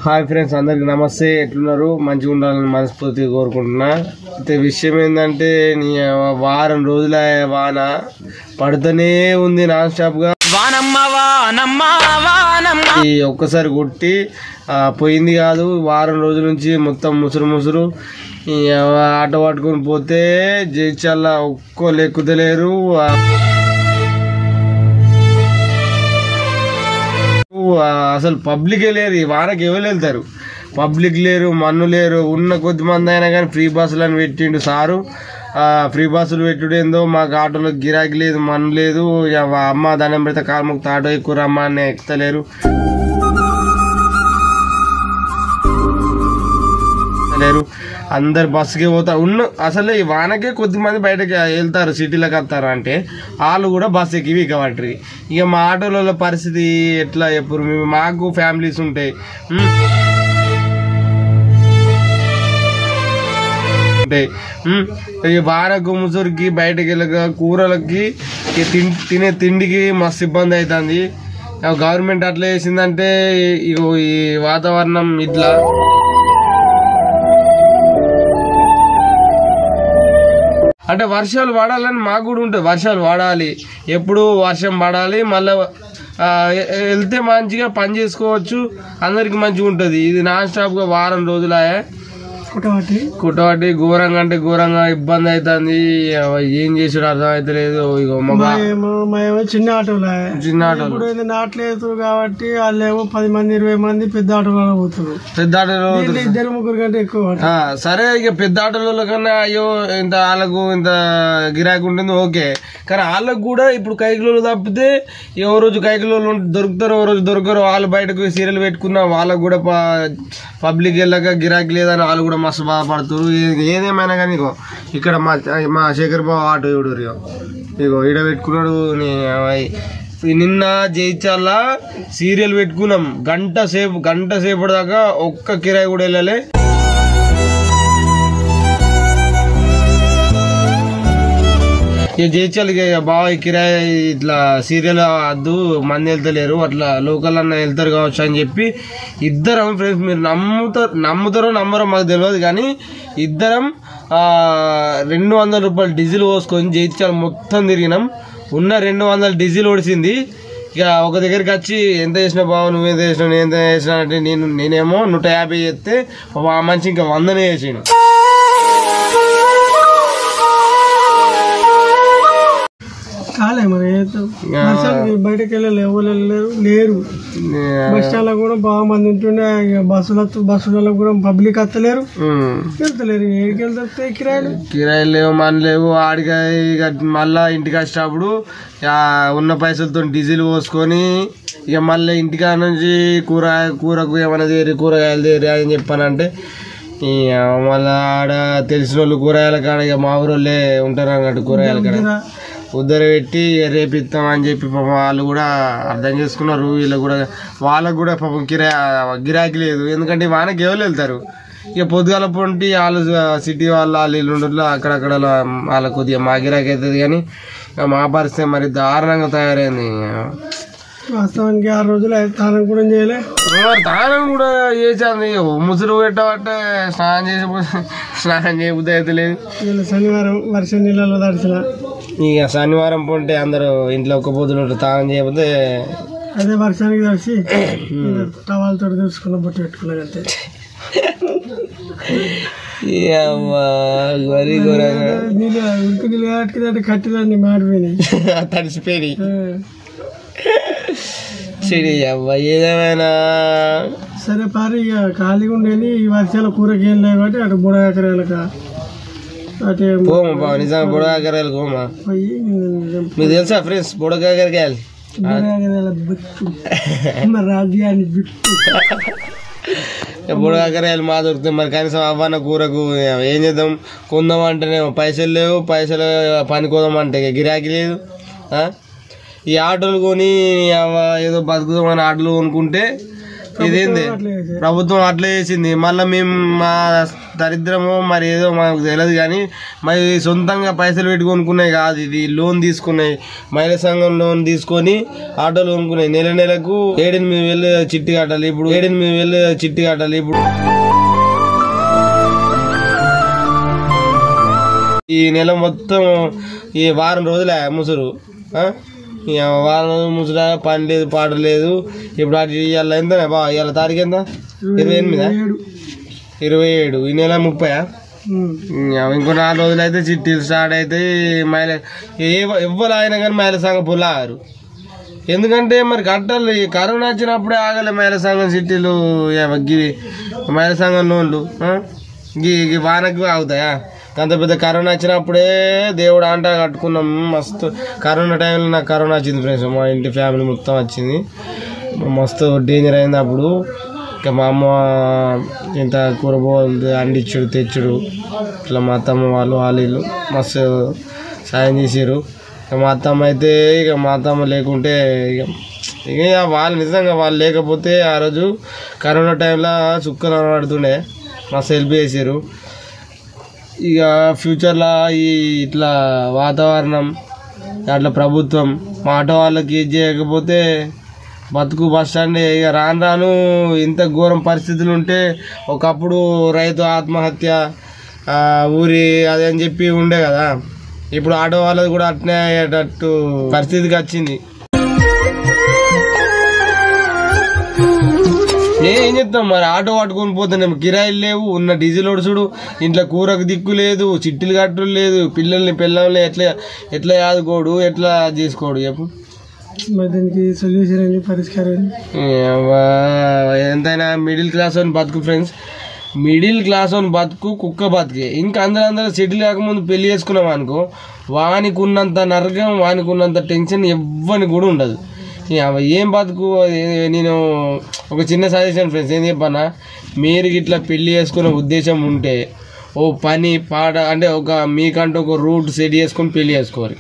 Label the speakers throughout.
Speaker 1: Hi friends, అందరికి నమస్తే. ఎట్లున్నారు? మంచిగా ఉండాలని మనస్ఫూర్తిగా కోరుకుంటున్నా. అయితే విషయం ఏంటంటే, నీ వారం రోజుల వాన పడుతూనే ఉంది నాన్ స్టాప్ గా. ఈ ఒక్కసారి కొట్టి పోయింది కాదు, వారం రోజుల నుంచి మొత్తం ముసురు. ఈ ఆటో పట్టుకొని పోతే జైచల్ల ఒక్కో లెక్కుతలేరు. అసలు పబ్లికే లేరు. ఈ వానకి ఎవరు వెళ్తారు? పబ్లిక్ లేరు, మన్ను లేరు. ఉన్న కొద్ది మంది అయినా కానీ ఫ్రీ బస్సులు అని పెట్టిండు సారు. ఫ్రీ బస్సులు పెట్టుడేందో, మాకు ఆటోలో గిరాకీ లేదు, మన్ను లేదు. అమ్మ దండం పెడితే కాలుముక్త ఆటో ఎక్కువ రమ్మ అని ఎక్కుతలేరు. అందరు బస్సుకే పోతారు. అసలు ఈ వానకే కొద్ది మంది బయటకి వెళ్తారు, సిటీలోకి వస్తారు. అంటే వాళ్ళు కూడా బస్సు ఎక్కి వీకబట్టరు. ఇక మా ఆటోల పరిస్థితి ఎట్లా ఎప్పుడు? మాకు ఫ్యామిలీస్ ఉంటాయి. వానకు ముసురికి బయటకి వెళ్ళక కూరలకి తినే తిండికి మస్తు ఇబ్బంది అవుతుంది. గవర్నమెంట్ అట్లా చేసిందంటే ఈ వాతావరణం ఇట్లా అంటే వర్షాలు పడాలని మాకు కూడా ఉంటుంది. వర్షాలు పడాలి, ఎప్పుడు వర్షం పడాలి. మళ్ళీ వెళ్తే మంచిగా పని చేసుకోవచ్చు, అందరికి మంచిగా ఉంటుంది. ఇది నాన్ స్టాప్ గా వారం రోజులే కుట్టబట్టి ఘోరంగా అంటే ఘోరంగా ఇబ్బంది అవుతుంది. ఏం చేసాడు అర్థం అయితే లేదు. చిన్న ఆటోలు నాట్లేదు కాబట్టి వాళ్ళేమో 10 మంది 20 మంది పెద్ద ఆటోలో పోతున్నారు. పెద్ద ఆటోలో 2-3 కంటే ఎక్కువ. సరే, ఇక పెద్ద ఆటోల కన్నా అయ్యో ఇంత వాళ్ళకు ఇంత గిరాకీ ఉంటుంది ఓకే, కానీ వాళ్ళకు కూడా ఇప్పుడు కైకిలోలు తప్పితే ఓ రోజు కైకిలోలు దొరుకుతారు, ఓ రోజు దొరకరు. వాళ్ళు బయటకు సీరియల్ పెట్టుకున్న వాళ్ళకు కూడా పబ్లిక్ వెళ్ళక గిరాకీ లేదని వాళ్ళు కూడా మస్తు బాధపడుతున్నారు. ఏదేమైనా కానీ ఇక్కడ మా శేఖర్ బాబు ఆటో ఇగో ఈడ పెట్టుకున్నాడు. నిన్న జైచాల సీరియల్ పెట్టుకున్నాం, గంట సేపటి దాకా ఒక్క కిరాయి కూడా వెళ్ళలే. ఇక జైచాల్ బాగా కిరాయి ఇట్లా సీరియల్ వద్దు, మంది వెళ్తలేరు, అట్లా లోకల్ అన్న వెళ్తారు కావచ్చు అని చెప్పి ఇద్దరం ఫ్రెండ్స్, మీరు నమ్ముతారో నమ్మరో మాకు తెలియదు కానీ ఇద్దరం 200 రూపాయలు డీజిల్ పోసుకొని జైచాల్ మొత్తం తిరిగినాం. ఉన్న 200 డీజిల్ ఓడిసింది. ఇక ఒక దగ్గరికి వచ్చి ఎంత చేసినా బాబు, నువ్వెంత చేసినావు, నేను ఎంత చేసినా అంటే నేనేమో 150 చేస్తే ఆ మనిషి ఇంకా 100 చేసాను. కాలే మరి బయటకు వెళ్ళారు, ఎవరు లేరు. బస్ స్టాండ్ లో కూడా బాగా మంది ఉంటుండే. బస్సులలో కూడా పబ్లిక్ వస్తలేరు, వెళ్తలేరు. ఏడికి వెళ్తే కిరాయిలు లేవు, మన లేవు. ఆడికి మళ్ళా ఇంటికి వచ్చేటప్పుడు ఉన్న పైసలతో డీజిల్ పోసుకొని ఇక మళ్ళీ ఇంటికా నుంచి కూరకు ఏమైనా తేరి కూరగాయలు తేరి అని చెప్పానంటే మళ్ళీ ఆడ తెలిసిన వాళ్ళు కూరగాయల కాడ ఇక మా ఊరోళ్ళే ఉంటారు అన్నట్టు కూరగాయల కాడ ఉద్దర పెట్టి రేపిస్తాం అని చెప్పి పాపం వాళ్ళు కూడా అర్థం చేసుకున్నారు. వాళ్ళకు కూడా పాపం గిరాకీ లేదు. ఎందుకంటే వానకి ఎవరు వెళ్తారు? ఇక పొద్దుగాల పొంటి వాళ్ళు సిటీ వాళ్ళు ఇల్లు అక్కడక్కడ వాళ్ళ కొద్దిగా మా గిరాకీ అవుతుంది. కానీ మా పరిస్థితి మరి దారుణంగా తయారైంది. వాస్తవానికి 6 రోజులు స్నానం కూడా చేయలే. స్నానం కూడా చేసాను, ముసురు పెట్టబట్టే స్నానం చేయబుద్ధి అయితే లేదు. శనివారం వర్షం నీళ్ళలో తడిచిన ఇక శనివారం పొంటే అందరూ ఇంట్లో ఒక్క పొద్దులు స్నానం చేయకపోతే అదే వర్షానికి తడిచి టవాలతో తెలుసుకున్న బొట్టు పెట్టుకున్నాను అంతే. మరీ ఘోరంగా నీళ్ళు కట్టుకుంటే కట్టిదాన్ని మాడిపోయినాయి, తడిసిపోయినాయి. ఏదేమైనా సరే పారి, ఇక ఖాళీగా ఉండేది. ఈ వర్షాలు కూరకి వెళ్ళాయి కాబట్టి అటు బుడగాకరాలక అటే నిజంగా బుడగాకరాలు పోమా. మీకు తెలుసా ఫ్రెండ్స్ బుడగాకరకాయలు? రాజ్యాన్ని బిట్టు బుడగాకరాయలు మా దొరుకుతాయి. మరి కనీసం అవ్వన్న కూరకు ఏం చేద్దాం? కొందామంటేనే పైసలు లేవు, పైసలు పని కోదామంటే గిరాకీ లేదు. ఈ ఆటోలు కొని ఏదో బతుకుదామని ఆటోలు కొనుక్కుంటే
Speaker 2: ఇదేంది ప్రభుత్వం అట్లా చేసింది. మళ్ళీ మేము మా దరిద్రమో మరి ఏదో మాకు తెలియదు కానీ మరి సొంతంగా పైసలు పెట్టి కొనుక్కున్నాయి కాదు, ఇది లోన్ తీసుకున్నాయి. మహిళా సంఘం లోన్ తీసుకొని ఆటోలు కొనుక్కున్నాయి. నెలకు 7,000 చిట్టి కట్టాలి. ఇప్పుడు 7,000 చిట్టి కట్టాలి. ఇప్పుడు ఈ నెల మొత్తం ఈ వారం రోజులే ముసురు, వారం రోజులు ముసురా, పని లేదు పాట లేదు. ఇప్పుడు అటు ఇవాళ ఎంత బా, ఇవాళ తారీఖు ఎంత? 27. ఈ నెల 30. ఇంకో 4 రోజులు అయితే చిట్టీలు స్టార్ట్ అవుతాయి. ఎవ్వరు అయినా కానీ మహిళా సంఘం పుల్లారు. ఎందుకంటే మరి కట్టాలి. కరోనా వచ్చినప్పుడే ఆగలే మహిళా సంఘం చిట్టీలు, మహిళా సంఘం లోన్లు వానకి ఆగుతాయా? అంత పెద్ద కరోనా వచ్చినప్పుడే దేవుడు అంట కట్టుకున్నాం. మస్తు కరోనా టైంలో నాకు కరోనా వచ్చింది ఫ్రెండ్స్. మా ఇంటి ఫ్యామిలీ మొత్తం వచ్చింది. మస్తు డేంజర్ అయింది అప్పుడు. ఇంకా మా అమ్మ ఇంత కూరబోలు అండిచ్చుడు తెచ్చుడు, ఇట్లా మా అత్తమ్మ వాళ్ళు వీళ్ళు మస్తు సాయం చేసారు. మా అత్తమ్మ అయితే మా అత్తమ్మ లేకుంటే ఇక వాళ్ళు నిజంగా వాళ్ళు లేకపోతే ఆ రోజు కరోనా టైంలో చుక్కలు పడుతుండే, మస్తు హెల్ప్ చేసారు. ఇక ఫ్యూచర్లో ఇట్లా వాతావరణం అట్లా ప్రభుత్వం మా ఆటో వాళ్ళకి ఏది చేయకపోతే బతుకు బస్ స్టాండ్. ఇక రాను ఇంత ఘోరం పరిస్థితులు ఉంటే ఒకప్పుడు రైతు ఆత్మహత్య ఊరి అదే అని చెప్పి ఉండే కదా, ఇప్పుడు ఆటో వాళ్ళది కూడా అట్నే అయ్యేటట్టు పరిస్థితికి వచ్చింది. ఏం చెప్తాం మరి, ఆటో పట్టుకొని పోతున్నాం, కిరాయిలు లేవు, ఉన్న డీజిల్ ఒడుచుడు, ఇంట్లో కూరకు దిక్కు లేదు, చిట్టీలు కట్టుడు లేదు, పిల్లల్ని ఎట్లా ఆదుకోడు, ఎట్లా చేసుకోడు చెప్పు.
Speaker 1: దీనికి సొల్యూషన్ పరిష్కారం
Speaker 2: ఎంతైనా మిడిల్ క్లాస్ అని బతుకు ఫ్రెండ్స్, మిడిల్ క్లాస్ అని బతుకు కుక్క బతికే. ఇంకా అందరూ సెటిల్ కాకముందు పెళ్లి చేసుకున్నాం అనుకో, వానికి ఉన్నంత నరకం, వానికి ఉన్నంత టెన్షన్ ఎవ్వరికి కూడా ఉండదు. ఏం బతుకు. నేను ఒక చిన్న సజెషన్ ఫ్రెండ్స్ ఏం చెప్పన్నా, మీరు ఇట్లా పెళ్లి చేసుకునే ఉద్దేశం ఉంటే ఓ పని పాట అంటే మీకంటూ ఒక రూట్ సెట్ చేసుకొని పెళ్లి చేసుకోవాలి.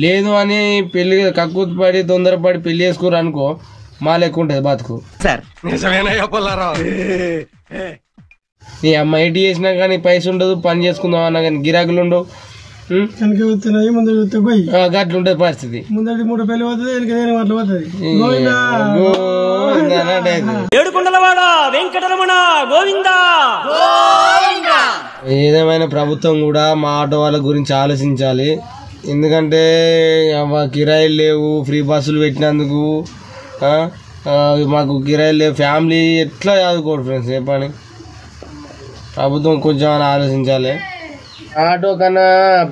Speaker 2: లేదు అని పెళ్లి కక్కుతు పడి తొందరపడి పెళ్లి చేసుకోరు అనుకో, మా లెక్క ఉంటుంది బతుకు. నీ అమ్మ ఐటీ చేసినా కానీ పైసలు ఉండదు, పని చేసుకుందాం అన్నా కానీ గిరాకులు ఉండవు, గట్లుంటది పరిస్థితి. ఏదేమైనా ప్రభుత్వం కూడా మా ఆటో వాళ్ళ గురించి ఆలోచించాలి. ఎందుకంటే కిరాయిలు లేవు, ఫ్రీ బస్సులు పెట్టినందుకు మాకు కిరాయిలు లేవు, ఫ్యామిలీ ఎట్లా చదువుకోడు ఫ్రెండ్స్ చెప్పండి. ప్రభుత్వం కొంచెం ఆలోచించాలి. ఆటో కన్నా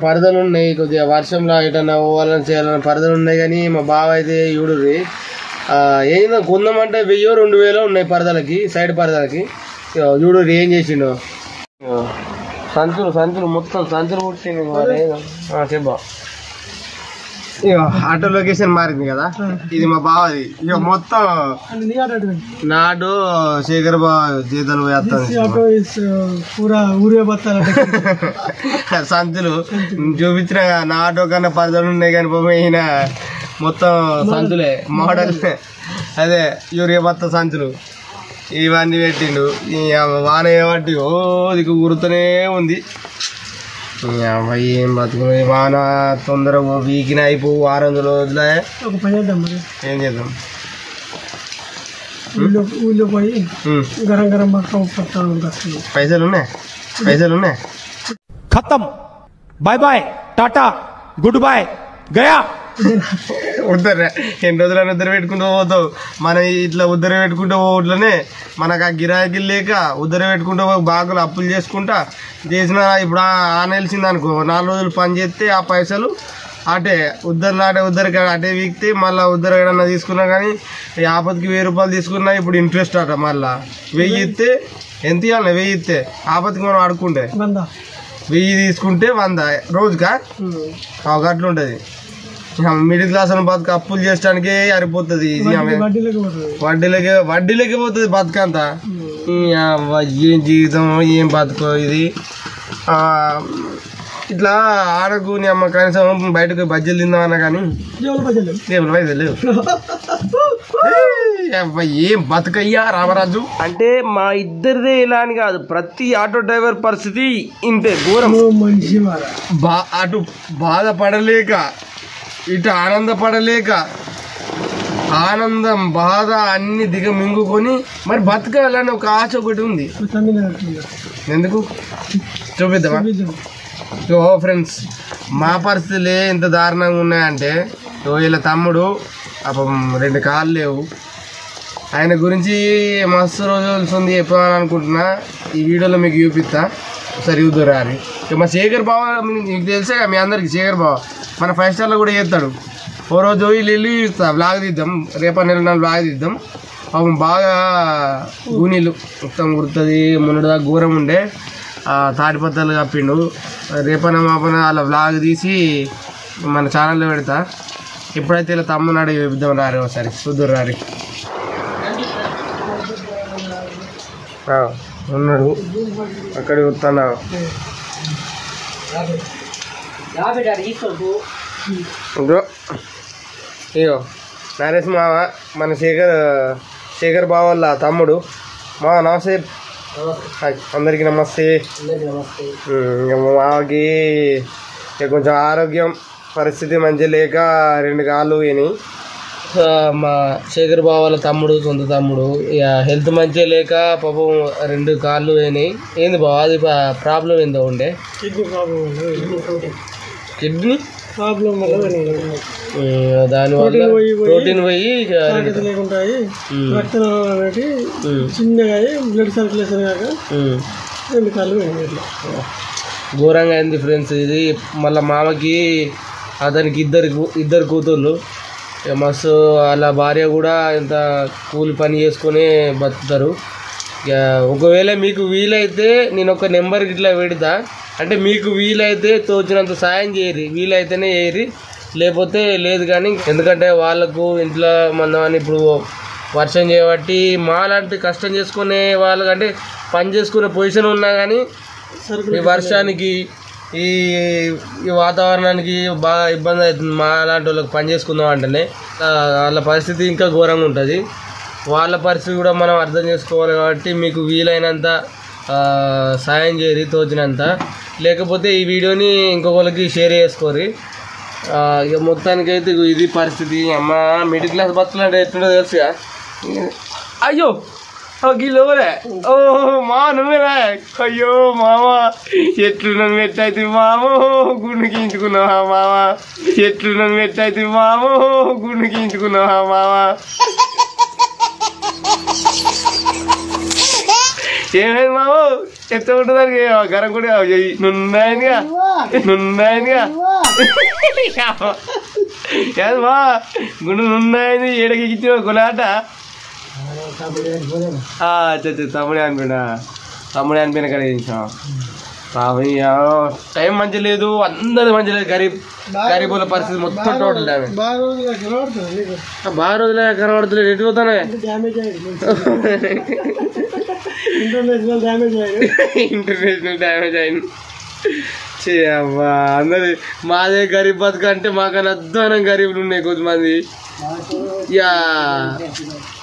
Speaker 2: పరదలు ఉన్నాయి, కొద్దిగా వర్షంలో ఎటన్నా పోవాలని చేయాలని పరదలు ఉన్నాయి. కానీ మా బావ అయితే చూడుర్రి, ఏం కొందామంటే 1000-2000 ఉన్నాయి పరదలకి, సైడ్ పరదలకి. చూడుర్రి ఏం చేసిండు, సంచులు మొత్తం సంచులు పుట్టింది. చెప్పా ఇక ఆటో లొకేషన్ మారింది కదా, ఇది మా బావది. ఇక మొత్తం నాటు శేఖర్ బావ చేతలు సంచులు చూపించిన. నా ఆటో కన్నా పరదలు ఉన్నాయి కానీ ఈయన మొత్తం సంచులే మోడల్. అదే యూరియా బత్త సంచులు ఇవన్నీ పెట్టిండు. వాన ఏబట్టి ఓ దిక్కు గుర్తునే ఉంది. ఏం బతుకు, వాన తొందరగా వీకిన అయిపోవు, 600 రోజులే. ఏం చేద్దాం,
Speaker 1: ఊళ్ళో పోయి గరం గరం
Speaker 2: పైసలు ఉన్నాయి.
Speaker 3: ఖతం, bye bye, tata, good boy, గయా.
Speaker 2: ఉద్దరే ఎన్ని రోజులైనా ఉద్దర పెట్టుకుంటూ పోతావు. మనం ఇట్లా ఉద్దర పెట్టుకుంటూ పోవట్లనే మనకు ఆ గిరాకీలు లేక ఉద్దర పెట్టుకుంటూ బాగులు అప్పులు చేసుకుంటా చేసిన. ఇప్పుడు నెలిసింది అనుకో, 4 రోజులు పని చేస్తే ఆ పైసలు అటే ఉద్దరికి అటే వీక్తే మళ్ళీ ఉద్దర ఏడన్నా తీసుకున్నా కానీ ఆపత్కి 1000 రూపాయలు తీసుకున్నా. ఇప్పుడు ఇంట్రెస్ట్ అట మళ్ళీ 1000 ఇస్తే ఎంత ఇవ్వాలి, 1000 ఇస్తే ఆపత్కి మనం అడుక్కుంటే 1000 తీసుకుంటే 100 రోజుకా అట్లుంటది. మిడిల్ క్లాస్ అని బతుకు అప్పులు చేయడానికే సరిపోతుంది. వడ్డీలకే పోతుంది బతుకంతా. ఏం జీవితం, ఏం బతుకు ఇది. ఇట్లా ఆడకు నీ అమ్మ కనీసం బయటకు బజ్జీలు తిందామన్నా కానీ టేబుల్ పైసలు లేవు. ఏం బతుకయ్యా రామరాజు. అంటే మా ఇద్దరిదే ఇలా అని కాదు, ప్రతి ఆటో డ్రైవర్ పరిస్థితి ఇంతే ఘోరం. అటు బాధపడలేక ఇటు ఆనందపడలేక, ఆనందం బాధ అన్ని దిగమింగుకొని మరి బతకాలని ఒక ఆశ ఒకటి ఉంది. ఎందుకు చూపిద్దామా? సో ఫ్రెండ్స్, మా పరిస్థితులే ఇంత దారుణంగా ఉన్నాయంటే, వీళ్ళ తమ్ముడు అప్పుడు 2 కాళ్ళు లేవు. ఆయన గురించి మస్తు రోజులు ఉంది చెప్పాలనుకుంటున్నా. ఈ వీడియోలో మీకు చూపిస్తా, ఒకసారి చూద్దురారి. మా శేఖర్ బావ మీకు తెలిసే మీ అందరికి, శేఖర్ బావ మన 5 స్టార్లో కూడా చేస్తాడు. ఓ రోజు వీళ్ళు బ్లాగ్ తీద్దాం, రేపటి నెల బ్లాగ్ తీద్దాం. పాపం బాగా గూనీళ్ళు మొత్తం గుర్తుంది, మొన్నటిదా ఘోరం ఉండే తాటిపత్తాలు కప్పిండు. రేపన మాపన అలా బ్లాగ్ తీసి మన ఛానల్లో పెడతా. ఎప్పుడైతే ఇలా తమ్మునాడు చూపిద్దాం రారి, ఒకసారి చూద్దురు రారి. ఉన్నాడు అక్కడ వస్తున్నా. ఇగో నరేష్ మామ, మన శేఖర్ బావ వాళ్ళ తమ్ముడు. మా నమస్తే, అందరికీ నమస్తే. మామకి కొంచెం ఆరోగ్యం పరిస్థితి మంచి లేక 2 కాళ్ళు పోయినాయి. మా శేఖర్ బావ వాళ్ళ తమ్ముడు, సొంత తమ్ముడు, ఇక హెల్త్ మంచిగా లేక పాపం 2 కాళ్ళు పోయినాయి. ఏంది బావ అది ప్రాబ్లం ఏందో ఉండే? కిడ్నీ ప్రాబ్లం వల్ల దానివల్ల ప్రోటీన్ పోయి చిన్నగా బ్లడ్ సర్క్యులేషన్ కాక 2 కాళ్ళు పోయినాయి. ఘోరంగా అయింది ఫ్రెండ్స్ ఇది. మళ్ళీ మామకి అతనికి ఇద్దరు కూతుర్లు, మస్తు వాళ్ళ భార్య కూడా ఇంత కూలి పని చేసుకొని బతుకుతారు. ఇక ఒకవేళ మీకు వీలైతే నేను ఒక నెంబర్కి ఇట్లా పెడతా, అంటే మీకు వీలైతే తోచినంత సాయం చేయరి, వీలైతేనే చేయరి, లేకపోతే లేదు. కానీ ఎందుకంటే వాళ్ళకు ఇంట్లో మందమని ఇప్పుడు వర్షం చేయబట్టి మాలాంటి కష్టం చేసుకునే వాళ్ళకంటే పని చేసుకునే పొజిషన్ ఉన్నా కానీ ఈ వర్షానికి ఈ వాతావరణానికి బాగా ఇబ్బంది అవుతుంది. మా లాంటి వాళ్ళకి పని చేసుకుందాం అంటేనే వాళ్ళ పరిస్థితి ఇంకా ఘోరంగా ఉంటుంది. వాళ్ళ పరిస్థితి కూడా మనం అర్థం చేసుకోవాలి. కాబట్టి మీకు వీలైనంత సాయం చేయరి, తోచినంత. లేకపోతే ఈ వీడియోని ఇంకొకరికి షేర్ చేసుకోరి. ఇక మొత్తానికైతే ఇది పరిస్థితి. అమ్మ మిడిల్ క్లాస్ బతుకులు అంటే ఎట్లుండో తెలుసుగా. అయ్యో గిలోరే, ఓ మా నువ్వేనా? అయ్యో మామ ఎట్లున్నాను మెట్టయితే మామ, గుండు గీయించుకున్నావా మామ? ఎట్లున్నాను మెట్టయితే మామ, గుండు గీయించుకున్నావా మామ? ఏమైంది మామ? ఎత్త ఉంటుందానికి గరం కూడా నున్నాయనిగా ఏది మా గుండు నున్నాయని ఏడకి ఇచ్చిన కొనాట. తమ్ముడే అనిపోయిన కడ చేసాం. టైం మంచి లేదు, అందరి మంచి లేదు. గరీబుల పరిస్థితి మొత్తం టోటల్ డ్యామేజ్. బాగా రోజులే కనబడుతుంది. ఎటు పోతానే ఇంటర్నేషనల్ డ్యామేజ్ అయింది. అబ్బా అందరి మాదే గరీబ్ బతుకు అంటే మాకన్నా అధ్వానం గరీబులు ఉన్నాయి కొద్దిమంది. ఇక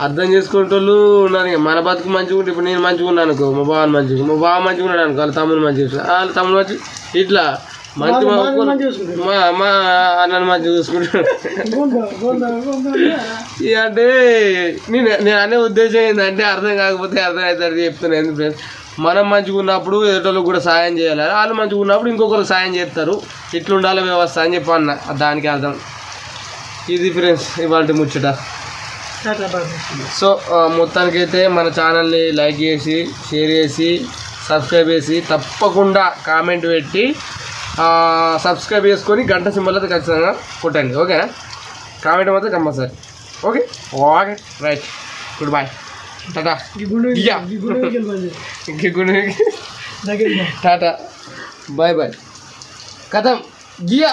Speaker 2: అర్థం చేసుకునేటోళ్ళు ఉన్నారు. మన బతుకు మంచిగా ఉంటే ఇప్పుడు నేను మంచిగా ఉన్నాను అనుకో, మా బావ మంచిగా ఉన్నాడు అనుకో, వాళ్ళ తమ్ముడు మంచిగా, వాళ్ళ తమ్ముడు మంచి ఇట్లా మంచి మా అన్నను మంచిగా చూసుకుంటాడు. ఇక అంటే నేను అనే ఉద్దేశం ఏంటంటే అర్థం కాకపోతే అర్థం అవుతుంది చెప్తున్నాను ఫ్రెండ్స్. మనం మంచిగా ఉన్నప్పుడు ఎదుటోళ్ళకి కూడా సాయం చేయాలి, వాళ్ళు మంచిగా ఉన్నప్పుడు ఇంకొకరికి సాయం చేస్తారు. ఇట్లుండాలి వ్యవస్థ అని చెప్పన్న దానికి అర్థం. ఇది ఫ్రెండ్స్ ఇవాళ ముచ్చట. సో మొత్తానికైతే మన ఛానల్ని లైక్ చేసి, షేర్ చేసి, సబ్స్క్రైబ్ చేసి, తప్పకుండా కామెంట్ పెట్టి సబ్స్క్రైబ్ చేసుకొని గంట సింబల్ అయితే ఖచ్చితంగా కొట్టండి. ఓకేనా? కామెంట్ మాత్రం compulsory. Okay okay right, good bye, tata, tata, bye bye, కథం గియా.